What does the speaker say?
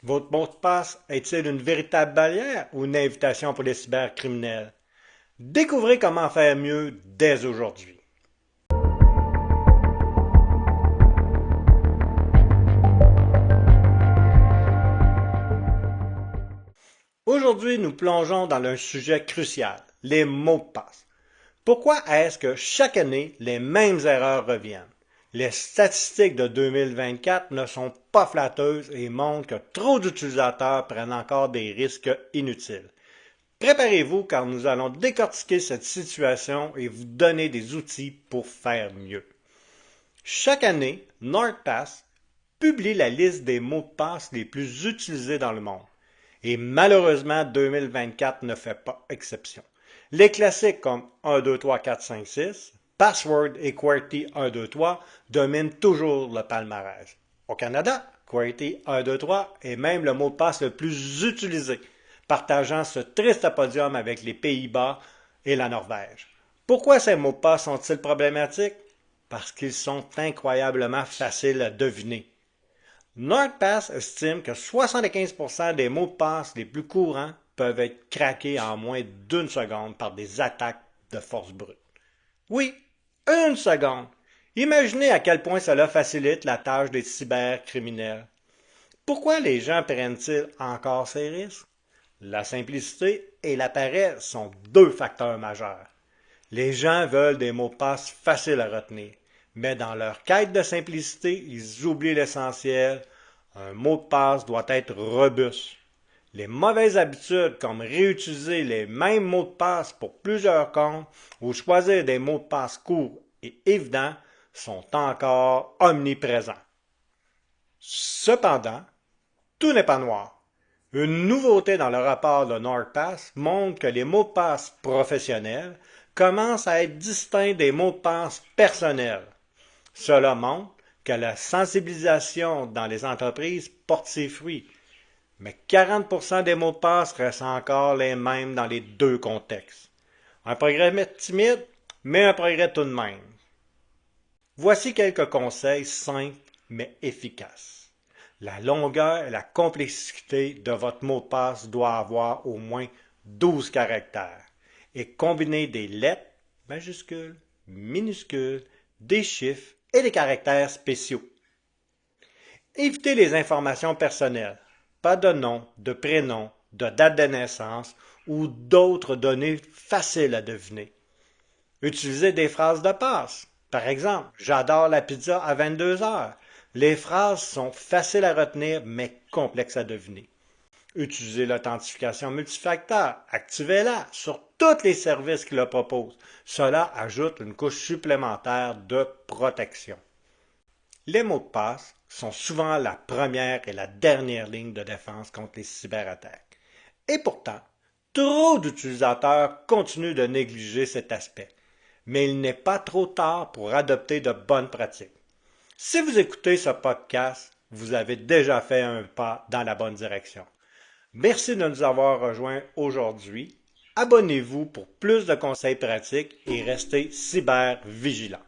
Votre mot de passe est-il une véritable barrière ou une invitation pour les cybercriminels? Découvrez comment faire mieux dès aujourd'hui. Aujourd'hui, nous plongeons dans un sujet crucial, les mots de passe. Pourquoi est-ce que chaque année, les mêmes erreurs reviennent? Les statistiques de 2024 ne sont pas flatteuses et montrent que trop d'utilisateurs prennent encore des risques inutiles. Préparez-vous car nous allons décortiquer cette situation et vous donner des outils pour faire mieux. Chaque année, NordPass publie la liste des mots de passe les plus utilisés dans le monde. Et malheureusement, 2024 ne fait pas exception. Les classiques comme 1, 2, 3, 4, 5, 6, Password et QWERTY 1, 2, 3 dominent toujours le palmarès. Au Canada, QWERTY 1, 2, 3 est même le mot de passe le plus utilisé, partageant ce triste podium avec les Pays-Bas et la Norvège. Pourquoi ces mots de passe sont-ils problématiques? Parce qu'ils sont incroyablement faciles à deviner. NordPass estime que 75% des mots de passe les plus courants peuvent être craqués en moins d'une seconde par des attaques de force brute. Oui, une seconde! Imaginez à quel point cela facilite la tâche des cybercriminels. Pourquoi les gens prennent-ils encore ces risques? La simplicité et la paresse sont deux facteurs majeurs. Les gens veulent des mots de passe faciles à retenir, mais dans leur quête de simplicité, ils oublient l'essentiel. Un mot de passe doit être robuste. Les mauvaises habitudes comme réutiliser les mêmes mots de passe pour plusieurs comptes ou choisir des mots de passe courts et évidents sont encore omniprésents. Cependant, tout n'est pas noir. Une nouveauté dans le rapport de NordPass montre que les mots de passe professionnels commencent à être distincts des mots de passe personnels. Cela montre que la sensibilisation dans les entreprises porte ses fruits, mais 40% des mots de passe restent encore les mêmes dans les deux contextes. Un progrès timide, mais un progrès tout de même. Voici quelques conseils simples mais efficaces. La longueur et la complexité de votre mot de passe doit avoir au moins 12 caractères et combiner des lettres, majuscules, minuscules, des chiffres et des caractères spéciaux. Évitez les informations personnelles, pas de nom, de prénom, de date de naissance ou d'autres données faciles à deviner. Utilisez des phrases de passe. Par exemple, j'adore la pizza à 22 heures. Les phrases sont faciles à retenir mais complexes à deviner. Utilisez l'authentification multifacteur. Activez-la sur tous les services qui le proposent. Cela ajoute une couche supplémentaire de protection. Les mots de passe sont souvent la première et la dernière ligne de défense contre les cyberattaques. Et pourtant, trop d'utilisateurs continuent de négliger cet aspect. Mais il n'est pas trop tard pour adopter de bonnes pratiques. Si vous écoutez ce podcast, vous avez déjà fait un pas dans la bonne direction. Merci de nous avoir rejoints aujourd'hui. Abonnez-vous pour plus de conseils pratiques et restez cyber vigilants.